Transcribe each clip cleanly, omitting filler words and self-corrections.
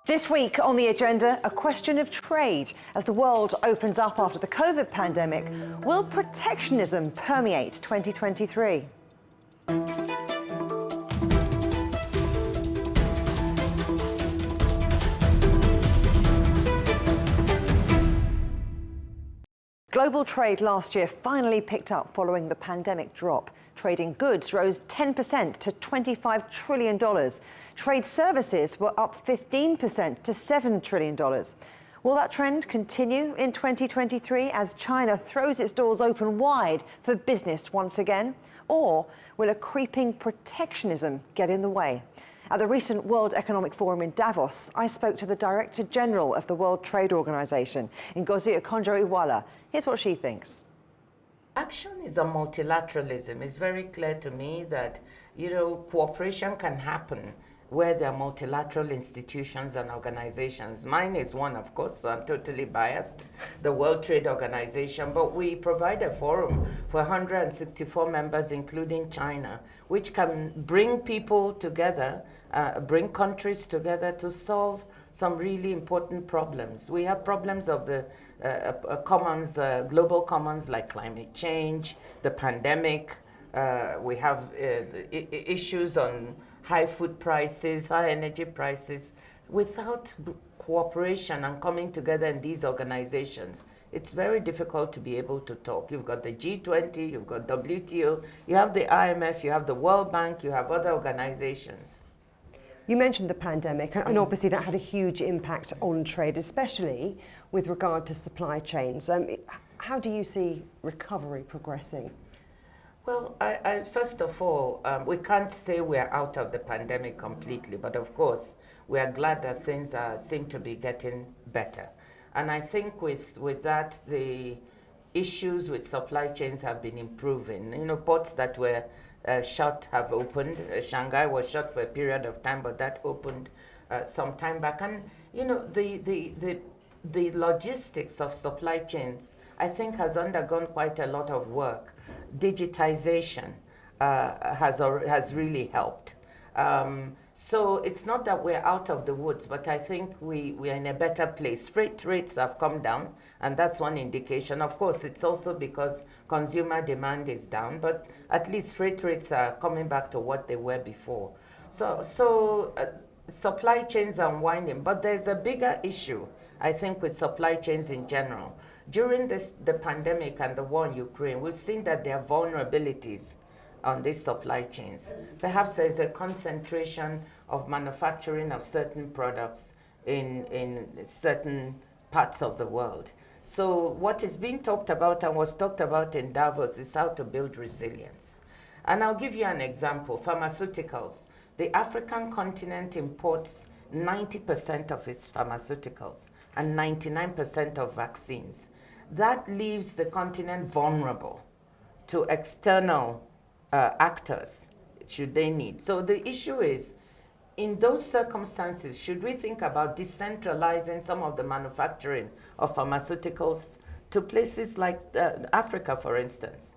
This week on the agenda, a question of trade. As the world opens up after the COVID pandemic, will protectionism permeate 2023? Global trade last year finally picked up following the pandemic drop. Trading goods rose 10% to $25 trillion. Trade services were up 15% to $7 trillion. Will that trend continue in 2023 as China throws its doors open wide for business once again? Or will a creeping protectionism get in the way? At the recent World Economic Forum in Davos, I spoke to the Director General of the World Trade Organization, Ngozi Okonjo-Iweala. Here's what she thinks. Actionism, multilateralism is very clear to me that, cooperation can happen where there are multilateral institutions and organizations. Mine is one, of course, so I'm totally biased, the World Trade Organization, but we provide a forum for 164 members, including China, which can bring people together, bring countries together to solve some really important problems. We have problems of the commons, global commons like climate change, the pandemic. We have issues on high food prices, high energy prices. Without cooperation and coming together in these organizations, it's very difficult to be able to talk. You've got the G20, you've got WTO, you have the IMF, you have the World Bank, you have other organizations. You mentioned the pandemic, and obviously that had a huge impact on trade, especially with regard to supply chains. How do you see recovery progressing? Well, first of all, we can't say we're out of the pandemic completely, but of course, we are glad that things seem to be getting better. And I think with that, the issues with supply chains have been improving. Ports that were shut have opened. Shanghai was shut for a period of time, but that opened some time back. And, the logistics of supply chains, I think, has undergone quite a lot of work. Digitization has really helped. So it's not that we're out of the woods, but I think we are in a better place. Freight rates have come down, and that's one indication. Of course, it's also because consumer demand is down, but at least freight rates are coming back to what they were before. So supply chains are unwinding, but there's a bigger issue, I think, with supply chains in general. During the pandemic and the war in Ukraine, we've seen that there are vulnerabilities on these supply chains. Perhaps there's a concentration of manufacturing of certain products in certain parts of the world. So what is being talked about and was talked about in Davos is how to build resilience. And I'll give you an example. Pharmaceuticals. The African continent imports 90% of its pharmaceuticals and 99% of vaccines. That leaves the continent vulnerable to external actors, should they need. So the issue is, in those circumstances, should we think about decentralizing some of the manufacturing of pharmaceuticals to places like Africa, for instance?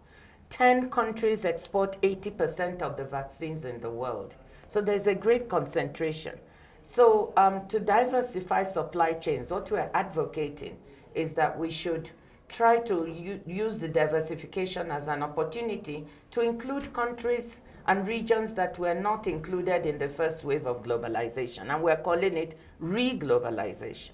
10 countries export 80% of the vaccines in the world. So there's a great concentration. So to diversify supply chains, what we're advocating is that we should try to use the diversification as an opportunity to include countries and regions that were not included in the first wave of globalization, and we're calling it re-globalization.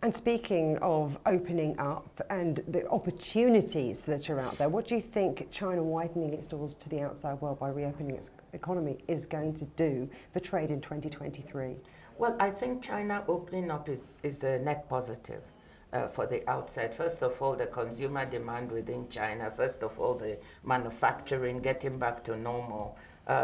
And speaking of opening up and the opportunities that are out there, what do you think China widening its doors to the outside world by reopening its economy is going to do for trade in 2023? Well, I think China opening up is a net positive. For the outside. First of all, the consumer demand within China. First of all, the manufacturing getting back to normal.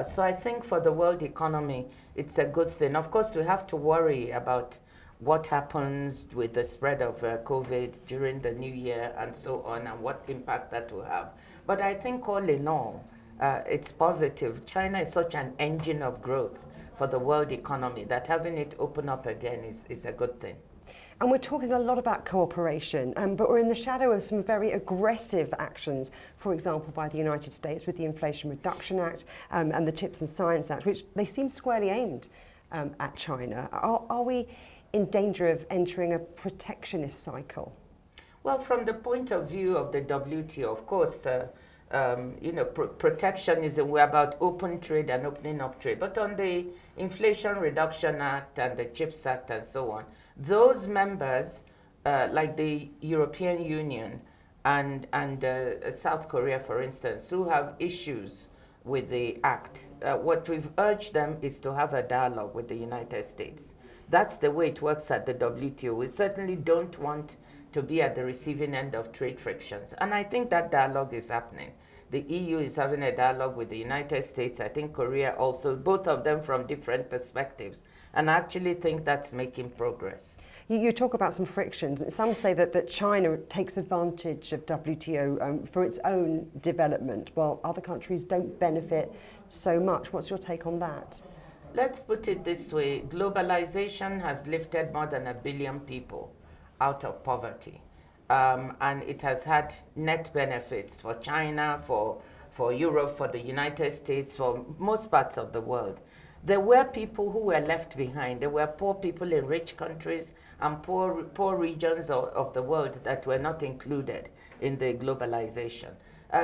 So I think for the world economy, it's a good thing. Of course, we have to worry about what happens with the spread of COVID during the new year and so on, and what impact that will have. But I think all in all, it's positive. China is such an engine of growth for the world economy that having it open up again is a good thing. And we're talking a lot about cooperation, but we're in the shadow of some very aggressive actions, for example, by the United States with the Inflation Reduction Act and the Chips and Science Act, which they seem squarely aimed at China. Are we in danger of entering a protectionist cycle? Well, from the point of view of the WTO, of course, protectionism, we're about open trade and opening up trade. But on the Inflation Reduction Act and the CHIPS Act and so on, those members, like the European Union and South Korea, for instance, who have issues with the act, what we've urged them is to have a dialogue with the United States. That's the way it works at the WTO. We certainly don't want to be at the receiving end of trade frictions. And I think that dialogue is happening. The EU is having a dialogue with the United States. I think Korea also, both of them from different perspectives. And I actually think that's making progress. You talk about some frictions. Some say that China takes advantage of WTO for its own development, while other countries don't benefit so much. What's your take on that? Let's put it this way. Globalization has lifted more than 1 billion people out of poverty. And it has had net benefits for China, for Europe, for the United States, for most parts of the world. There were people who were left behind. There were poor people in rich countries and poor regions of the world that were not included in the globalization.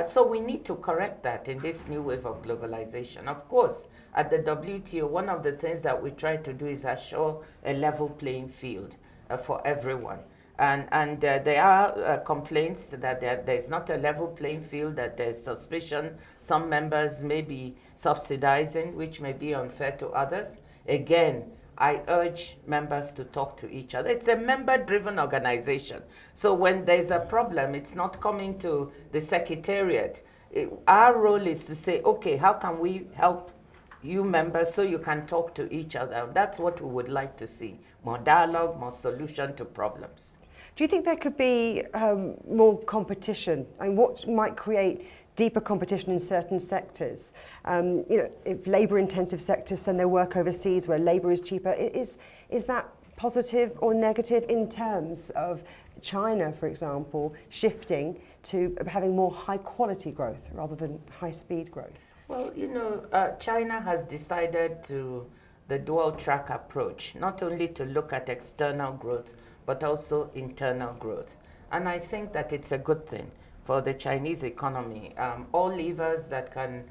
So we need to correct that in this new wave of globalization. Of course, at the WTO, one of the things that we try to do is assure a level playing field for everyone. And there are complaints that there's not a level playing field, that there's suspicion some members may be subsidizing, which may be unfair to others. Again, I urge members to talk to each other. It's a member-driven organization. So when there's a problem, it's not coming to the secretariat. Our role is to say, okay, how can we help you members so you can talk to each other? That's what we would like to see. More dialogue, more solution to problems. Do you think there could be more competition? And what might create deeper competition in certain sectors? If labour-intensive sectors send their work overseas where labour is cheaper, is that positive or negative in terms of China, for example, shifting to having more high-quality growth rather than high-speed growth? Well, China has decided the dual-track approach, not only to look at external growth, but also internal growth. And I think that it's a good thing for the Chinese economy. All levers that can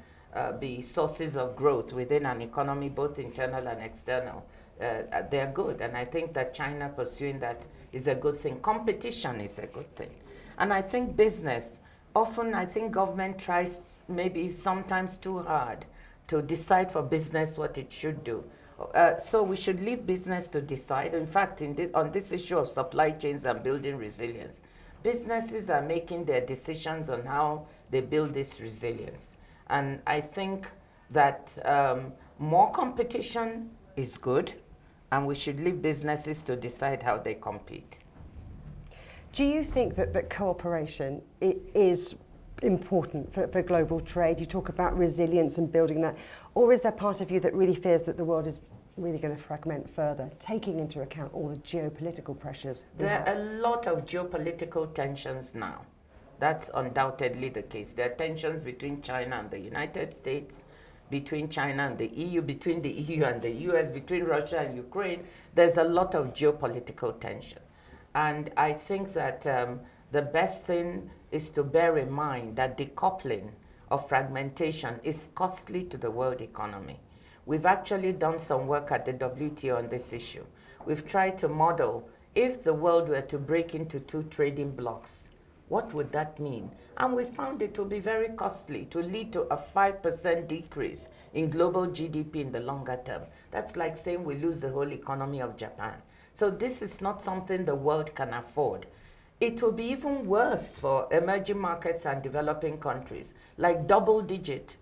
be sources of growth within an economy, both internal and external, they're good. And I think that China pursuing that is a good thing. Competition is a good thing. And I think business, often I think government tries maybe sometimes too hard to decide for business what it should do. So we should leave business to decide. In fact, on this issue of supply chains and building resilience, businesses are making their decisions on how they build this resilience. And I think that more competition is good, and we should leave businesses to decide how they compete. Do you think that cooperation is important for global trade? You talk about resilience and building that. Or is there part of you that really fears that the world is really going to fragment further, taking into account all the geopolitical pressures? There are a lot of geopolitical tensions now. That's undoubtedly the case. There are tensions between China and the United States, between China and the EU, between the EU and the US, between Russia and Ukraine. There's a lot of geopolitical tension. And I think that the best thing is to bear in mind that decoupling of fragmentation is costly to the world economy. We've actually done some work at the WTO on this issue. We've tried to model if the world were to break into 2 trading blocks, what would that mean? And we found it to be very costly, to lead to a 5% decrease in global GDP in the longer term. That's like saying we lose the whole economy of Japan. So this is not something the world can afford. It will be even worse for emerging markets and developing countries, like double-digit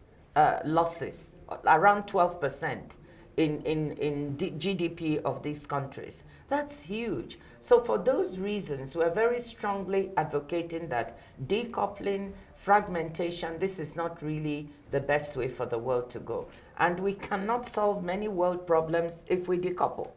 losses, around 12% in GDP of these countries. That's huge. So for those reasons, we're very strongly advocating that decoupling, fragmentation, this is not really the best way for the world to go. And we cannot solve many world problems if we decouple.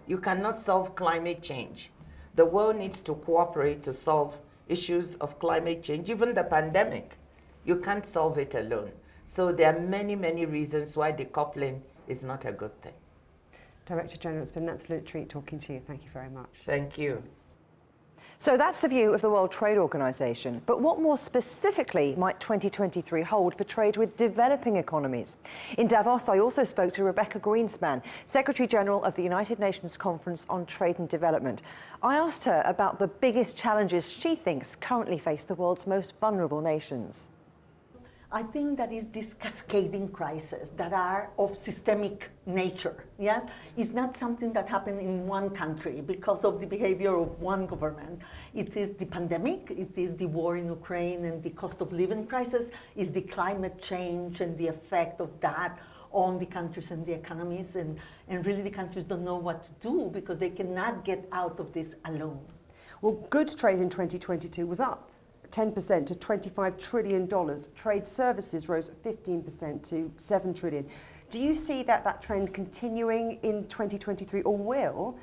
You cannot solve climate change. The world needs to cooperate to solve issues of climate change, even the pandemic. You can't solve it alone. So there are many, many reasons why decoupling is not a good thing. Director General, it's been an absolute treat talking to you. Thank you very much. Thank you. So that's the view of the World Trade Organization. But what more specifically might 2023 hold for trade with developing economies? In Davos, I also spoke to Rebeca Grynspan, Secretary General of the United Nations Conference on Trade and Development. I asked her about the biggest challenges she thinks currently face the world's most vulnerable nations. I think that is this cascading crisis that are of systemic nature, yes? It's not something that happened in one country because of the behavior of one government. It is the pandemic, it is the war in Ukraine and the cost of living crisis, it's the climate change and the effect of that on the countries and the economies, and really the countries don't know what to do because they cannot get out of this alone. Well, goods trade in 2022 was up 10% to $25 trillion. Trade services rose 15% to $7 trillion. Do you see that trend continuing in 2023, or will,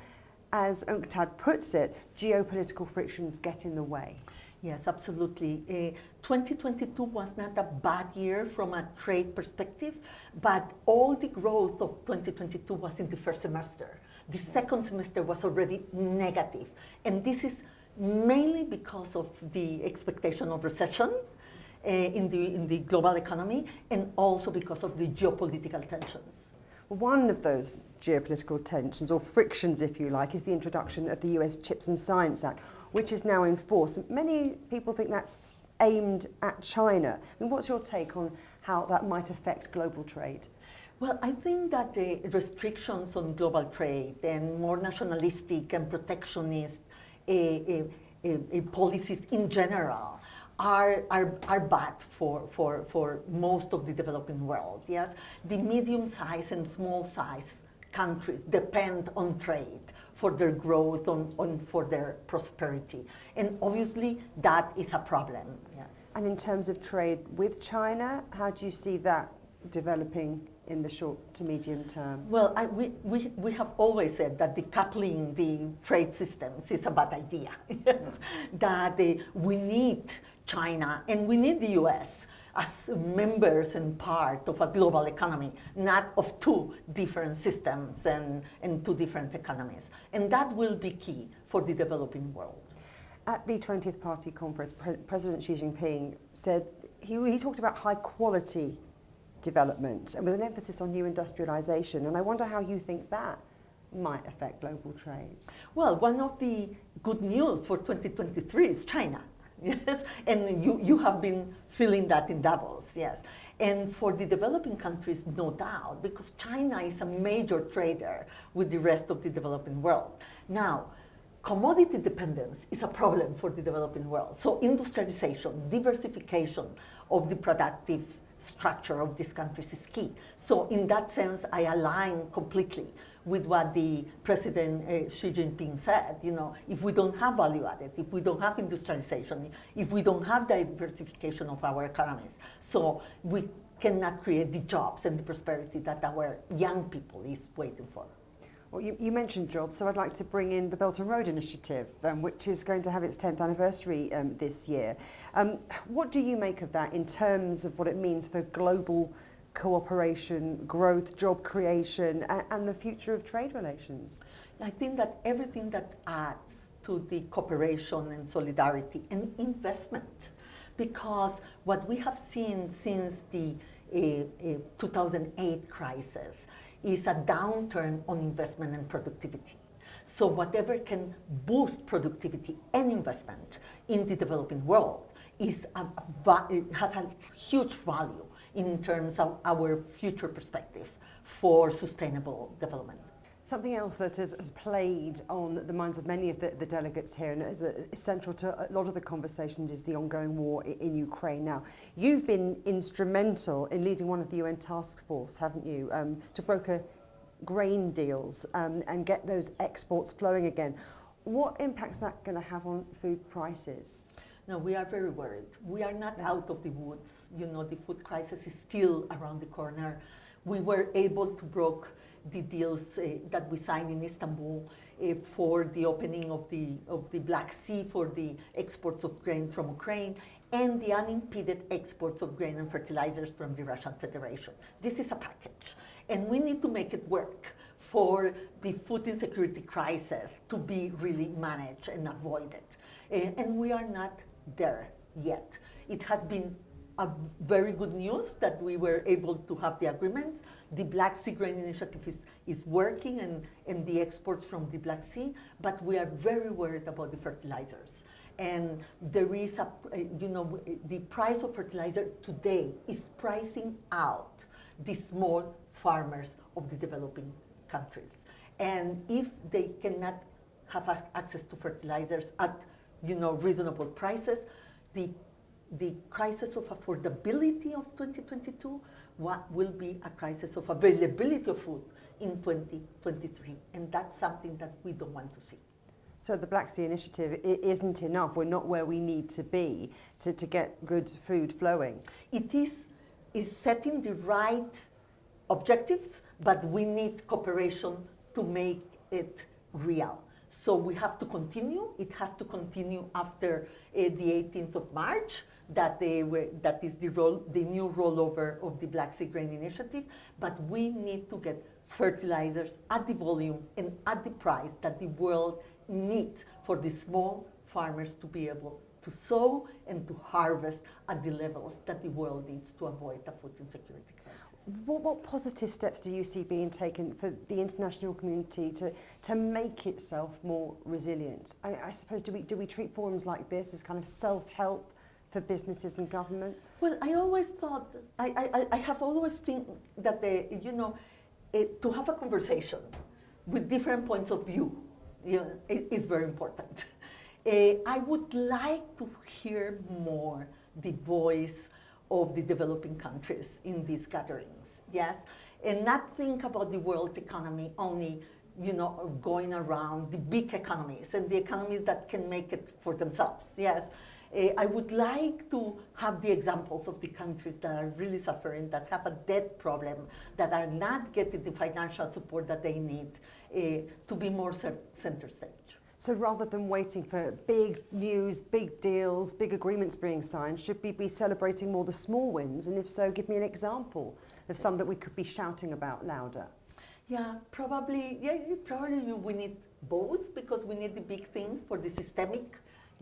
as UNCTAD puts it, geopolitical frictions get in the way? Yes, absolutely. 2022 was not a bad year from a trade perspective, but all the growth of 2022 was in the first semester. The second semester was already negative, and this is mainly because of the expectation of recession in the global economy, and also because of the geopolitical tensions. One of those geopolitical tensions, or frictions if you like, is the introduction of the US Chips and Science Act, which is now in force. Many people think that's aimed at China. I mean, what's your take on how that might affect global trade? Well, I think that the restrictions on global trade and more nationalistic and protectionist policies in general are bad for most of the developing world. Yes, the medium-sized and small-sized countries depend on trade for their growth, for their prosperity, and obviously that is a problem. Yes. And in terms of trade with China, how do you see that developing in the short to medium term? Well, we have always said that decoupling the trade systems is a bad idea. Yes. That we need China and we need the US as members and part of a global economy, not of two different systems and two different economies. And that will be key for the developing world. At the 20th Party Conference, President Xi Jinping said he talked about high quality development and with an emphasis on new industrialization. And I wonder how you think that might affect global trade. Well, one of the good news for 2023 is China. Yes, and you have been feeling that in Davos, yes. And for the developing countries, no doubt, because China is a major trader with the rest of the developing world. Now, commodity dependence is a problem for the developing world. So industrialization, diversification of the productive structure of these countries is key. So in that sense, I align completely with what the President Xi Jinping said. You know, if we don't have value added, if we don't have industrialization, if we don't have diversification of our economies, so we cannot create the jobs and the prosperity that our young people is waiting for. Well, you mentioned jobs, so I'd like to bring in the Belt and Road Initiative, which is going to have its 10th anniversary this year. What do you make of that in terms of what it means for global cooperation, growth, job creation, and the future of trade relations? I think that everything that adds to the cooperation and solidarity and investment, because what we have seen since the 2008 crisis is a downturn on investment and productivity. So whatever can boost productivity and investment in the developing world it has a huge value in terms of our future perspective for sustainable development. Something else that has played on the minds of many of the delegates here and is central to a lot of the conversations is the ongoing war in Ukraine. Now, you've been instrumental in leading one of the UN task force, haven't you, to broker grain deals and get those exports flowing again. What impact is that going to have on food prices? No, we are very worried. We are not out of the woods. You know, the food crisis is still around the corner. We were able to broker the deals that we signed in Istanbul for the opening of the Black Sea for the exports of grain from Ukraine and the unimpeded exports of grain and fertilizers from the Russian Federation. This is a package, and we need to make it work for the food insecurity crisis to be really managed and avoided. And we are not there yet. It has been a very good news that we were able to have the agreements. The Black Sea Grain Initiative is working and the exports from the Black Sea, but we are very worried about the fertilizers. And there is the price of fertilizer today is pricing out the small farmers of the developing countries. And if they cannot have access to fertilizers at reasonable prices, the crisis of affordability of 2022 will be a crisis of availability of food in 2023. And that's something that we don't want to see. So the Black Sea Initiative isn't enough. We're not where we need to be to get good food flowing. It is setting the right objectives, but we need cooperation to make it real. So we have to continue. It has to continue after the 18th of March. That is the new rollover of the Black Sea Grain Initiative. But we need to get fertilizers at the volume and at the price that the world needs for the small farmers to be able to sow and to harvest at the levels that the world needs to avoid a food insecurity crisis. What positive steps do you see being taken for the international community to make itself more resilient? I suppose, do we treat forums like this as kind of self-help for businesses and government? Well, I always thought, I have always think that to have a conversation with different points of view is very important. I would like to hear more the voice of the developing countries in these gatherings, yes? And not think about the world economy only, going around the big economies and the economies that can make it for themselves, yes? I would like to have the examples of the countries that are really suffering, that have a debt problem, that are not getting the financial support that they need to be more center stage. So rather than waiting for big news, big deals, big agreements being signed, should we be celebrating more the small wins? And if so, give me an example of some that we could be shouting about louder. Yeah, probably we need both, because we need the big things for the systemic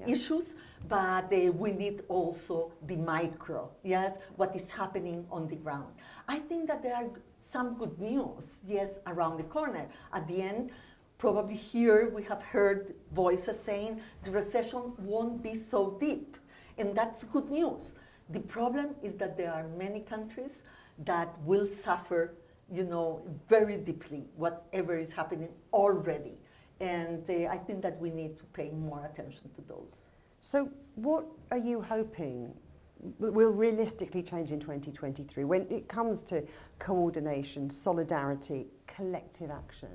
issues, but we need also the micro, yes, what is happening on the ground. I think that there are some good news, yes, around the corner. At the end, probably here we have heard voices saying the recession won't be so deep, and that's good news. The problem is that there are many countries that will suffer, very deeply, whatever is happening already. And I think that we need to pay more attention to those. So what are you hoping will realistically change in 2023 when it comes to coordination, solidarity, collective action?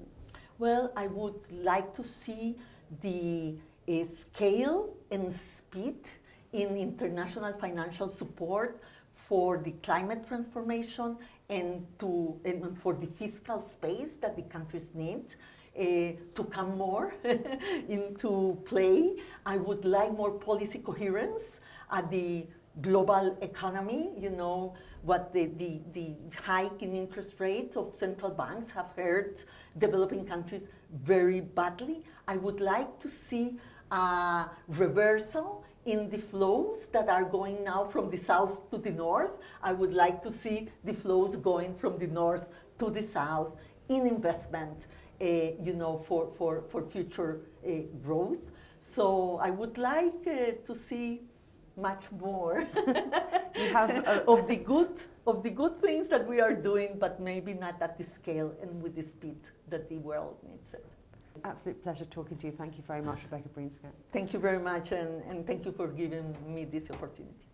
Well, I would like to see the scale and speed in international financial support for the climate transformation and for the fiscal space that the countries need. To come more into play. I would like more policy coherence at the global economy. What the hike in interest rates of central banks have hurt developing countries very badly. I would like to see a reversal in the flows that are going now from the south to the north. I would like to see the flows going from the north to the south in investment. For future growth. So I would like to see much more of the good things that we are doing, but maybe not at the scale and with the speed that the world needs it. Absolute pleasure talking to you. Thank you very much, Rebeca Grynspan. Thank you very much, and thank you for giving me this opportunity.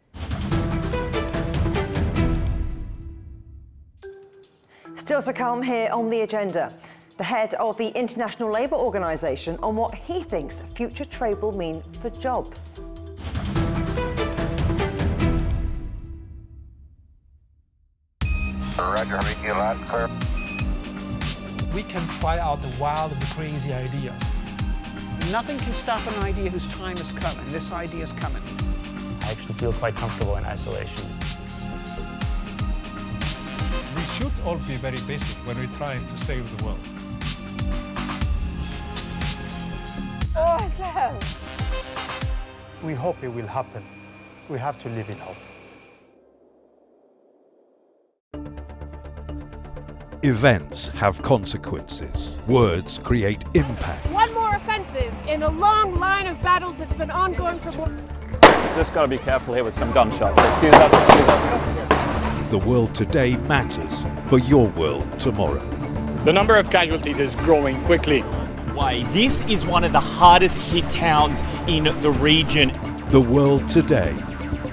Still to come here on the agenda, the head of the International Labour Organization on what he thinks future trade will mean for jobs. Roger, read you loud and clear. We can try out the wild and the crazy ideas. Nothing can stop an idea whose time is coming. This idea is coming. I actually feel quite comfortable in isolation. We should all be very basic when we're trying to save the world. them. We hope it will happen. We have to live in hope. Events have consequences. Words create impact. One more offensive in a long line of battles that's been ongoing for more. Just got to be careful here with some gunshots. Excuse us, excuse us. The world today matters for your world tomorrow. The number of casualties is growing quickly. Why, this is one of the hardest hit towns in the region. The world today,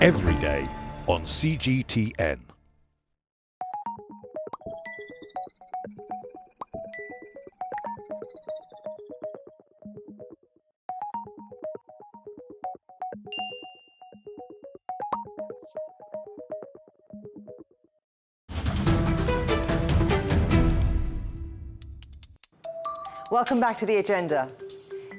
every day on CGTN. Welcome back to the agenda.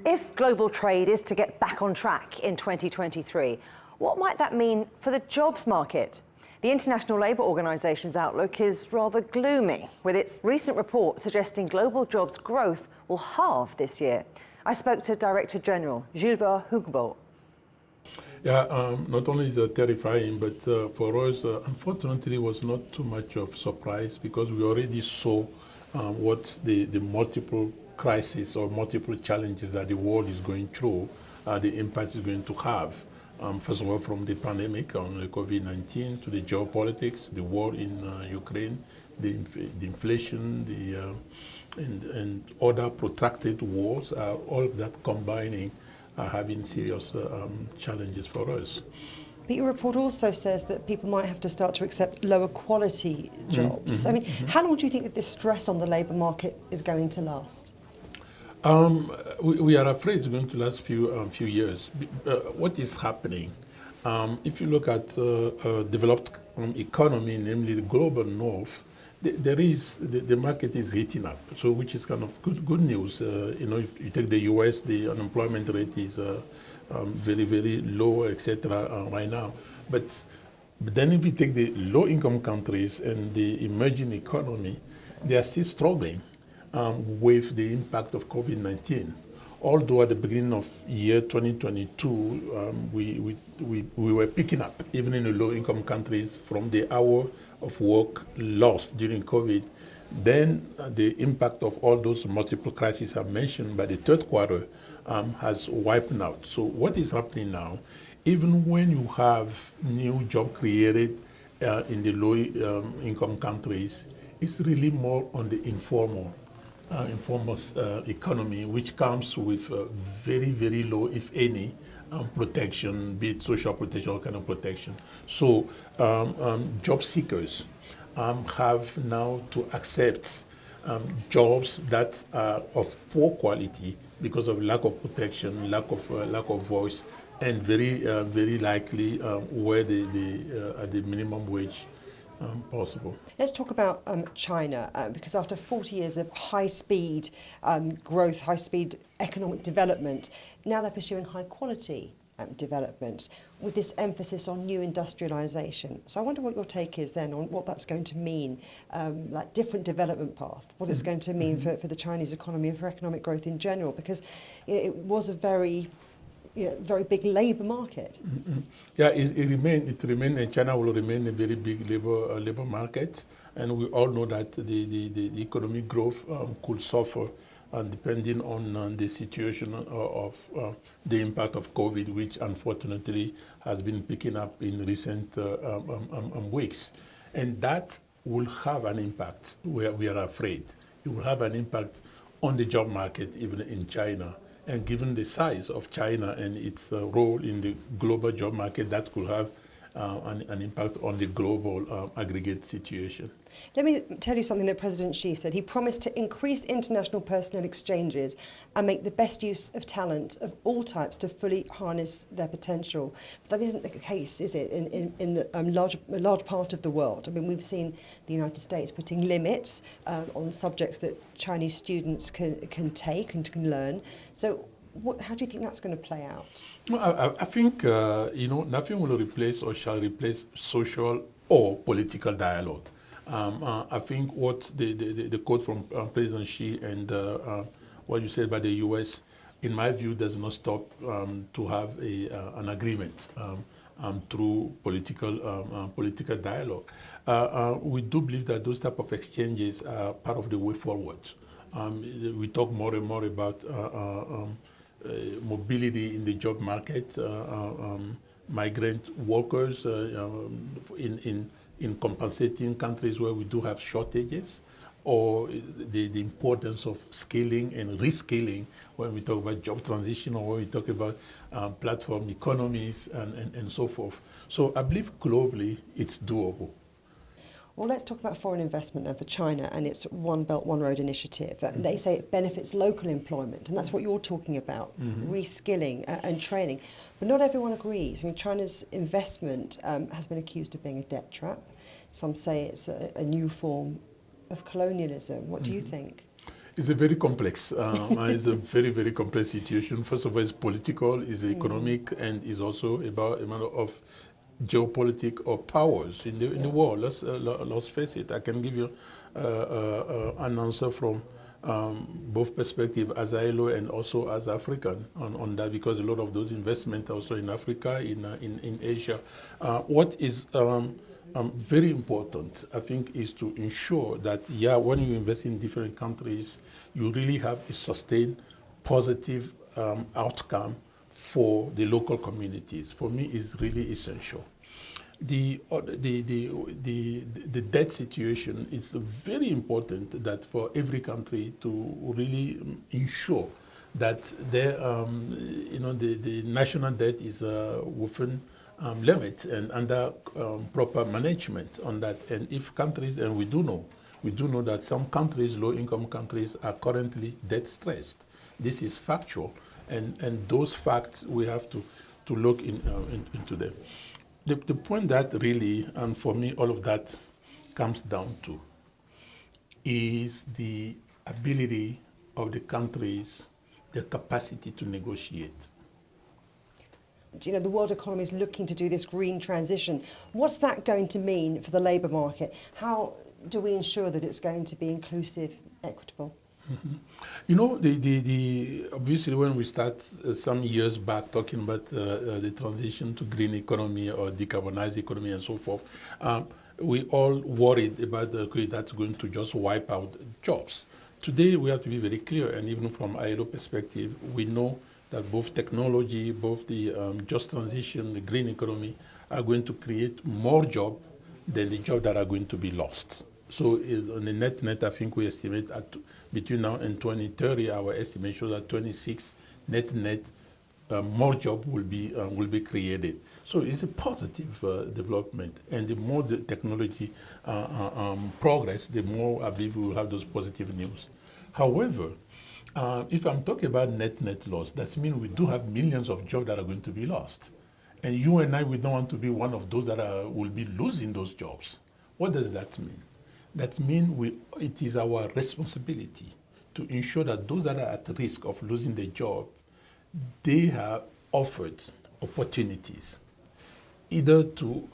If global trade is to get back on track in 2023, what might that mean for the jobs market? The International Labour Organization's outlook is rather gloomy, with its recent report suggesting global jobs growth will halve this year. I spoke to Director General Gilbert Huongbo. Yeah, not only is it terrifying, but for us, unfortunately, it was not too much of surprise because we already saw what the multiple crises or multiple challenges that the world is going through, the impact is going to have. First of all, from the pandemic on the COVID-19 to the geopolitics, the war in Ukraine, the inflation, and other protracted wars, all of that combining are having serious challenges for us. But your report also says that people might have to start to accept lower quality jobs. I mean, how long do you think that this stress on the labour market is going to last? We are afraid it's going to last few years. What is happening? If you look at developed economy, namely the global north, the market is heating up. So, which is kind of good news. You take the U.S., the unemployment rate is very, very low, etc. Right now. But then if you take the low-income countries and the emerging economy, they are still struggling with the impact of COVID-19. Although at the beginning of year 2022, we were picking up, even in the low-income countries, from the hour of work lost during COVID. Then the impact of all those multiple crises I mentioned by the third quarter has wiped out. So what is happening now, even when you have new job created in the low-income countries, it's really more on the informal economy, which comes with very, very low, if any, protection, be it social protection or kind of protection. So job seekers have now to accept jobs that are of poor quality because of lack of protection, lack of voice, and very likely where at the minimum wage possible. Let's talk about China, because after 40 years of high-speed growth, high-speed economic development, now they're pursuing high-quality development with this emphasis on new industrialisation. So I wonder what your take is then on what that's going to mean, like different development path, what it's going to mean for the Chinese economy and for economic growth in general, because it was a very big labour market. Yeah, it remains. China will remain a very big labour market, and we all know that the economic growth could suffer, depending on the situation of the impact of COVID, which unfortunately has been picking up in recent weeks, and that will have an impact. We are afraid it will have an impact on the job market, even in China. And given the size of China and its role in the global job market, that could have an impact on the global aggregate situation. Let me tell you something that President Xi said. He promised to increase international personnel exchanges and make the best use of talent of all types to fully harness their potential. But that isn't the case, is it, in the large part of the world? I mean, we've seen the United States putting limits on subjects that Chinese students can take and can learn. So how do you think that's going to play out? Well, I think nothing will replace or shall replace social or political dialogue. I think what the quote from President Xi and what you said by the U.S. in my view, does not stop to have an agreement through political dialogue. We do believe that those type of exchanges are part of the way forward. We talk more and more about mobility in the job market, migrant workers in compensating countries where we do have shortages, or the importance of skilling and reskilling when we talk about job transition, or when we talk about platform economies and so forth. So I believe globally it's doable. Well, let's talk about foreign investment then for China and its One Belt, One Road initiative. They say it benefits local employment, and that's what you're talking about, reskilling and training. But not everyone agrees. I mean, China's investment has been accused of being a debt trap. Some say it's a new form of colonialism. What do you think? It's a very complex, it's a very, very complex situation. First of all, it's political, it's economic, and it's also about a matter of geopolitical or powers in the world. Let's face it. I can give you an answer from both perspectives, as ILO and also as African on that, because a lot of those investments also in Africa, in Asia. What is very important, I think, is to ensure that, when you invest in different countries, you really have a sustained positive outcome for the local communities. For me, is really essential. The debt situation is very important, that for every country to really ensure that the national debt is within limits and under proper management on that. And if countries, and we do know that some countries, low-income countries, are currently debt stressed. This is factual, and those facts we have to look into them. The point that really, and for me, all of that comes down to is the ability of the countries, their capacity to negotiate. You know, the world economy is looking to do this green transition. What's that going to mean for the labour market? How do we ensure that it's going to be inclusive, equitable? You know, obviously when we start some years back talking about the transition to green economy or decarbonized economy and so forth, we all worried about that's going to just wipe out jobs. Today we have to be very clear, and even from ILO perspective, we know that both technology, both the just transition, the green economy, are going to create more jobs than the jobs that are going to be lost. So on the net, I think we estimate at between now and 2030, our estimate shows that 26 net more jobs will be created. So it's a positive development, and the more the technology progress, the more I believe we will have those positive news. However, if I'm talking about net loss, that means we do have millions of jobs that are going to be lost. And you and I, we don't want to be one of those that will be losing those jobs. What does that mean? That means it is our responsibility to ensure that those that are at risk of losing their job, they have offered opportunities, either to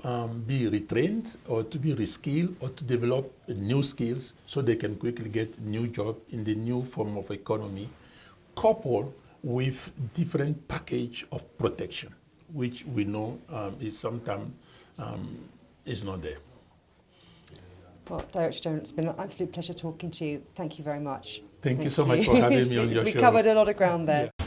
be retrained or to be reskilled or to develop new skills so they can quickly get new job in the new form of economy, coupled with different package of protection, which we know is sometimes is not there. Well, Director General, it's been an absolute pleasure talking to you. Thank you very much. Thank you so much for having me on your show. We covered a lot of ground there. Yeah.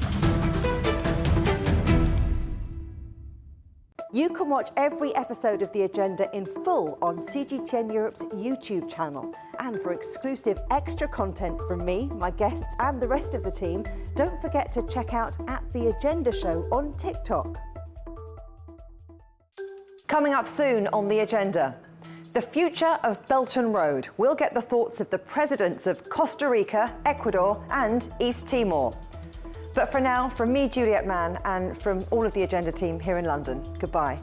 You can watch every episode of The Agenda in full on CGTN Europe's YouTube channel. And for exclusive extra content from me, my guests and the rest of the team, don't forget to check out @The Agenda Show on TikTok. Coming up soon on The Agenda, the future of Belt and Road. We'll get the thoughts of the presidents of Costa Rica, Ecuador and East Timor. But for now, from me, Juliet Mann, and from all of the Agenda team here in London, goodbye.